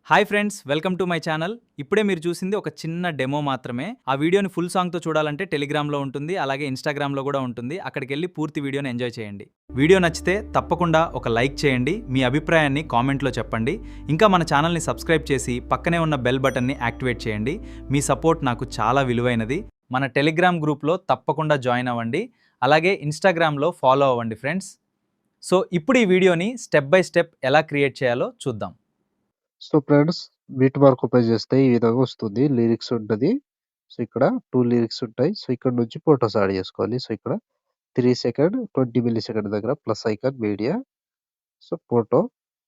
Hi friends welcome to my channel. ఇప్పుడే మీరు చూసింది ఒక చిన్న డెమో మాత్రమే. ఆ వీడియోని ఫుల్ సాంగ్‌తో చూడాలంటే టెలిగ్రామ్‌లో ఉంటుంది. అలాగే ఇన్‌స్టాగ్రామ్‌లో గూడా ఉంటుంది. అక్కడికెళ్ళి పూర్తి వీడియోని ఎంజాయ్ చేయండి. వీడియో నచ్చితే తప్పకుండా ఒక లైక్ చేయండి. మీ అభిప్రాయాన్ని కామెంట్‌లో చెప్పండి. ఇంకా మన ఛానల్‌ని సబ్స్క్రైబ్ చేసి పక్కనే ఉన్న బెల్ బటన్‌ని యాక్టివేట్ చేయండి. మీ సపోర్ట్ నాకు చాలా విలువైనది. మన టెలిగ్రామ్ గ్రూప్‌లో తప్పకుండా జాయిన్ అవ్వండి. అలాగే ఇన్‌స్టాగ్రామ్‌లో ఫాలో అవ్వండి ఫ్రెండ్స్. సో ఇప్పుడు ఈ వీడియోని స్టెప్ బై స్టెప్ ఎలా క్రియేట్ చేయాలో చూద్దాం. So friends, beat mark open చేస్తే ఈ విధంగా వస్తుంది. లిరిక్స్ ఉంటది. సో ఇక్కడ 2 లిరిక్స్ ఉంటాయి. సో ఇక్కడ నుంచి ఫోటోస్ యాడ్ చేసుకోవాలి. సో ఇక్కడ 3 సెకండ్ 20 మిల్లీ సెకండ్ దగ్గర plus icon media. So photo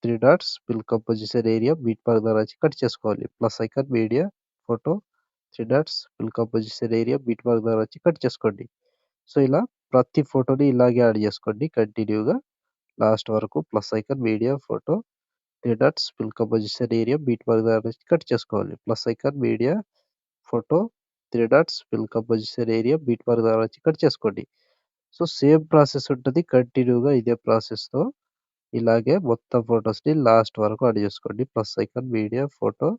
3 dots fill composition area beat mark ద్వారా వచ్చి కట్ చేసుకోవాలి. Plus icon media photo 3 dots fill composition area beat mark ద్వారా వచ్చి కట్ చేసుకోండి. సో ఇలా ప్రతి ఫోటోని ఇలాగే యాడ్ చేసుకోండి కంటిన్యూగా లాస్ట్ వరకు. Plus icon media photo 3 dots fill composition area beat mark ద్వారా కట్ చేసుకోవాలి. Plus icon media photo 3 dots fill composition area beat mark ద్వారా వచ్చి కట్ చేసుకోండి. సో సేమ్ ప్రాసెస్ ఉంటది. కంటిన్యూగా ఇదే ప్రాసెస్‌తో ఇలాగే మొత్తం ఫోటోస్‌ని లాస్ట్ వరకు యాడ్ చేసుకోండి. Plus icon media photo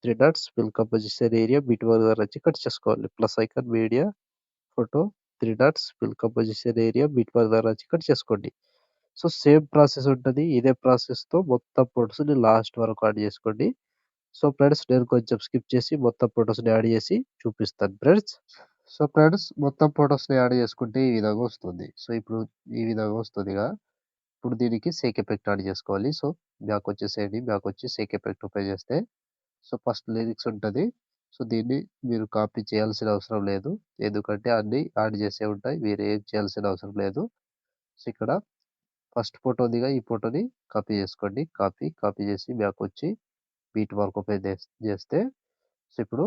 3 dots fill composition area beat mark ద్వారా వచ్చి కట్ చేసుకోవాలి. Plus icon media photo 3 dots fill composition area beat mark ద్వారా వచ్చి కట్ చేసుకోండి. సో సేమ్ ప్రాసెస్ ఉంటది. ఇదే ప్రాసెస్‌తో మొత్తం ఫోటోస్‌ని లాస్ట్ వరకు యాడ్ చేసుకోండి. సో ఫ్రెండ్స్, నేను కొంచెం స్కిప్ చేసి మొత్తం ఫోటోస్‌ని యాడ్ చేసి చూపిస్తాను ఫ్రెండ్స్. సో ఫ్రెండ్స్, మొత్తం ఫోటోస్‌ని యాడ్ చేసుకుంటే ఈ విధంగా వస్తుంది. సో ఇప్పుడు ఈ విధంగా వస్తదిగా. ఇప్పుడు దీనికి సేక్ ఎఫెక్ట్ యాడ్ చేసుకోవాలి. సో బ్యాక్ వచ్చేసేయండి. బ్యాక్ వచ్చి సేక్ ఎఫెక్ట్ ఓపెన్ చేస్తే సో ఫస్ట్ లిరిక్స్ ఉంటది. సో దీన్ని మీరు కాపీ చేయాల్సిన అవసరం లేదు. ఎందుకంటే అన్నీ యాడ్ చేసే ఉంటాయి. మీరు ఏం చేయాల్సిన అవసరం లేదు. సో ఇక్కడ ఫస్ట్ ఫోటో ఉందిగా, ఈ ఫోటోని కాపీ చేసుకోండి. కాపీ చేసి బ్యాక్ వచ్చి బీట్ మార్క్ ఓపెన్ చేస్తే సో ఇప్పుడు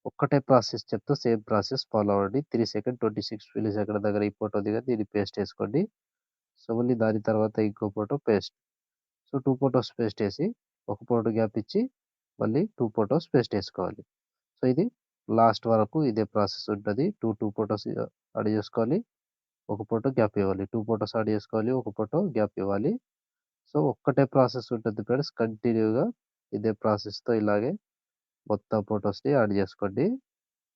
ఒక్కటే ప్రాసెస్ చెప్తా, సేమ్ ప్రాసెస్ ఫాలో అవ్వండి. 3 సెకండ్ 26 మిల్లీ సెకండ్ దగ్గర ఈ ఫోటో ఉంది కదా, దీన్ని పేస్ట్ చేసుకోండి. సో మళ్ళీ దాని తర్వాత ఇంకో photo paste. So 2 photos paste చేసి ఒక ఫోటో గ్యాప్ ఇచ్చి మళ్ళీ 2 ఫోటోస్ పేస్ట్ చేసుకోవాలి. సో ఇది లాస్ట్ వరకు ఇదే ప్రాసెస్ ఉంటది. 2 ఫోటోస్ యాడ్ చేసుకోవాలి. ఒక ఫోటో గ్యాప్ ఇవ్వాలి. 2 ఫోటోస్ యాడ్ చేసుకోవాలి. ఒక ఫోటో గ్యాప్ ఇవ్వాలి. సో ఒక్కటే ప్రాసెస్ ఉంటుంది ఫ్రెండ్స్. కంటిన్యూగా ఇదే ప్రాసెస్‌తో ఇలాగే మొత్తం ఫోటోస్‌ని యాడ్ చేసుకోండి.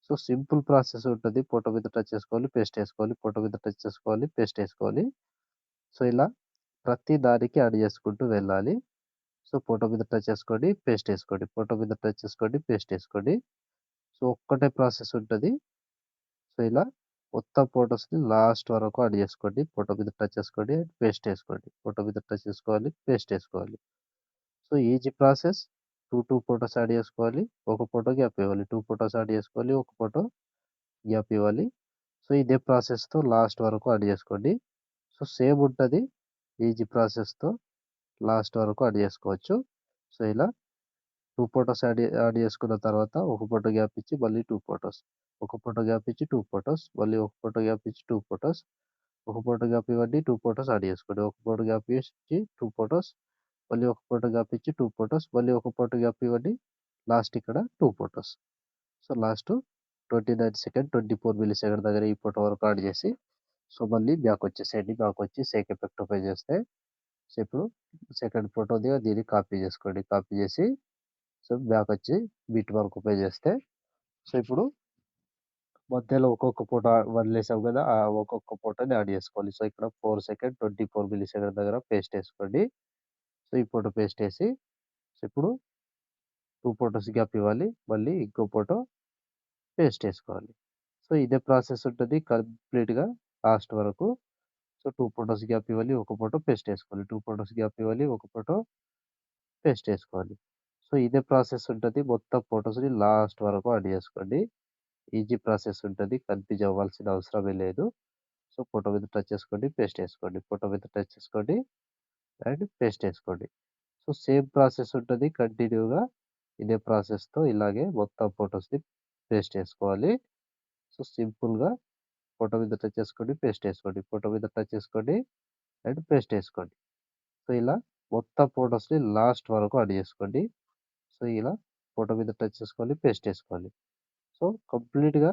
సో సింపుల్ ప్రాసెస్ ఉంటది. ఫోటో మీద టచ్ చేసుకోవాలి, పేస్ట్ చేసుకోవాలి. ఫోటో మీద టచ్ చేసుకోవాలి, పేస్ట్ చేసుకోవాలి. సో ఇలా ప్రతి దానికి యాడ్ చేసుకుంటూ వెళ్ళాలి. సో ఫోటో మీద టచ్ చేసుకోండి, పేస్ట్ చేసుకోండి. ఫోటో మీద టచ్ చేసుకోండి, పేస్ట్ చేసుకోండి. సో ఒక్కటే ప్రాసెస్ ఉంటది. సో ఇలా మొత్తం ఫోటోస్‌ని లాస్ట్ వరకు యాడ్ చేసుకోండి. ఫోటో మీద టచ్ చేసుకోండి, పేస్ట్ చేసుకోండి. ఫోటో మీద టచ్ చేసుకోవాలి, పేస్ట్ చేసుకోవాలి. So easy process. 2 photos add చేసుకోవాలి. ఒక ఫోటో గ్యాప్ ఇవ్వాలి. 2 ఫోటోస్ యాడ్ చేసుకోవాలి. ఒక ఫోటో గ్యాప్ ఇవ్వాలి. సో ఇదే ప్రాసెస్‌తో లాస్ట్ వరకు యాడ్ చేసుకోండి. సో సేమ్ ఉంటది. ఈజీ ప్రాసెస్‌తో లాస్ట్ వరకు యాడ్ చేసుకోవచ్చు. సో ఇలా 2 ఫోటోస్ యాడ్ చేసుకున్న తర్వాత ఒక ఫోటో గ్యాప్ ఇచ్చి మళ్ళీ 2 ఫోటోస్. ఒక ఫోటో గ్యాప్ ఇచ్చి 2 ఫోటోస్. మళ్ళీ ఒక ఫోటో గ్యాప్ ఇచ్చి 2 ఫోటోస్. ఒక ఫోటో గ్యాప్ ఇవ్వండి. 2 ఫోటోస్ యాడ్ చేసుకోండి. ఒక ఫోటో గ్యాప్ ఇచ్చి 2 ఫోటోస్. మళ్ళీ ఒక ఫోటో గ్యాప్ ఇచ్చి 2 ఫోటోస్. మళ్ళీ ఒక ఫోటో గ్యాప్ ఇవ్వండి. లాస్ట్ ఇక్కడ 2 photos. So last 29 second 24 milli second దగ్గర ఈ ఫోటో వరకు యాడ్ చేసి సో మళ్ళీ బ్యాక్ వచ్చేసేయండి. బ్యాక్ వచ్చి సేక్ ఎఫెక్ట్ ఓపెన్ చేస్తే సో ఇప్పుడు సెకండ్ ఫోటో ఉంది కదా, దీన్ని కాపీ చేసుకోండి. కాపీ చేసి సో బ్యాక్ వచ్చి బీట్ మార్క్ ఓపెన్ చేస్తే సో ఇప్పుడు మధ్యలో ఒక్కొక్క ఫోటో వదిలేసాం కదా, ఆ ఒక్కొక్క ఫోటోని యాడ్ చేసుకోవాలి. సో ఇక్కడ 4 సెకండ్ 24 మిల్లీ సెకండ్ దగ్గర పేస్ట్ చేసుకోండి. సో ఈ ఫోటో పేస్ట్ చేసి సో ఇప్పుడు 2 ఫోటోస్ గ్యాప్ ఇవ్వాలి. మళ్ళీ ఇంకో ఫోటో పేస్ట్ చేసుకోవాలి. సో ఇదే ప్రాసెస్ ఉంటది కంప్లీట్‌గా లాస్ట్ వరకు. సో 2 ఫోటోస్ గ్యాప్ ఇవ్వాలి. ఒక ఫోటో పేస్ట్ చేసుకోవాలి. 2 ఫోటోస్ గ్యాప్ ఇవ్వాలి. ఒక ఫోటో పేస్ట్ చేసుకోవాలి. సో ఇదే ప్రాసెస్ ఉంటది. మొత్తం ఫోటోస్‌ని లాస్ట్ వరకు యాడ్ చేసుకోండి. ఈజీ ప్రాసెస్ ఉంటది. కన్‌ఫ్యూజ్ అవ్వాల్సిన అవసరమే లేదు. సో ఫోటో మీద టచ్ చేసుకోండి, పేస్ట్ చేసుకోండి. ఫోటో మీద టచ్ చేసుకోండి అండ్ పేస్ట్ చేసుకోండి. సో సేమ్ ప్రాసెస్ ఉంటది. కంటిన్యూగా ఇదే ప్రాసెస్‌తో ఇలాగే మొత్తం ఫోటోస్‌ని పేస్ట్ చేసుకోవాలి. సో సింపుల్‌గా ఫోటో మీద టచ్ చేసుకోండి, పేస్ట్ చేసుకోండి. ఫోటో మీద టచ్ చేసుకోండి అండ్ పేస్ట్ చేసుకోండి. సో ఇలా మొత్తం ఫోటోస్‌ని లాస్ట్ వరకు యాడ్ చేసుకోండి. సో ఇలా ఫోటో మీద టచ్ చేసుకోవాలి, పేస్ట్ చేసుకోవాలి. సో కంప్లీట్‌గా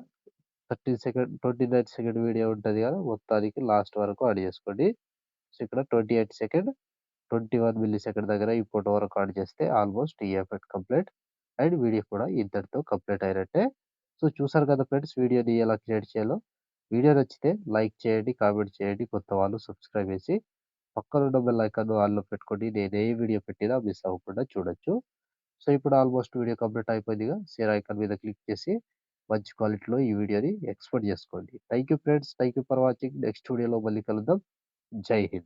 30 సెకండ్ 29 సెకండ్ వీడియో ఉంటది కదా, మొత్తానికి లాస్ట్ వరకు యాడ్ చేసుకోండి. సో ఇక్కడ 28 సెకండ్ 21 మిల్లీ సెకండ్ దగ్గర ఈ ఫోటో వరకు యాడ్ చేస్తే ఆల్మోస్ట్ ఈ ఎఫెక్ట్ కంప్లీట్. అండ్ వీడియో కూడా ఇంతటితో కంప్లీట్ అయినట్టే. సో చూసారు కదా ఫ్రెండ్స్ వీడియోని ఎలా క్రియేట్ చేయాలో. వీడియో నచ్చితే లైక్ చేయండి, కామెంట్ చేయండి. కొత్త వాళ్ళు సబ్స్క్రైబ్ చేసి పక్కనున్న బెల్ ఐకాన్ ఆల్‌లో పెట్టుకోండి. నేను ఏ వీడియో పెట్టినా మిస్ అవ్వకుండా చూడొచ్చు. సో ఇప్పుడు ఆల్మోస్ట్ వీడియో కంప్లీట్ అయిపోయిందిగా. షేర్ ఐకాన్ మీద క్లిక్ చేసి మంచి క్వాలిటీలో ఈ వీడియోని ఎక్స్‌పోర్ట్ చేసుకోండి. Thank you friends. Thank you for watching. Next వీడియోలో మళ్ళీ కలుద్దాం. జై హింద్.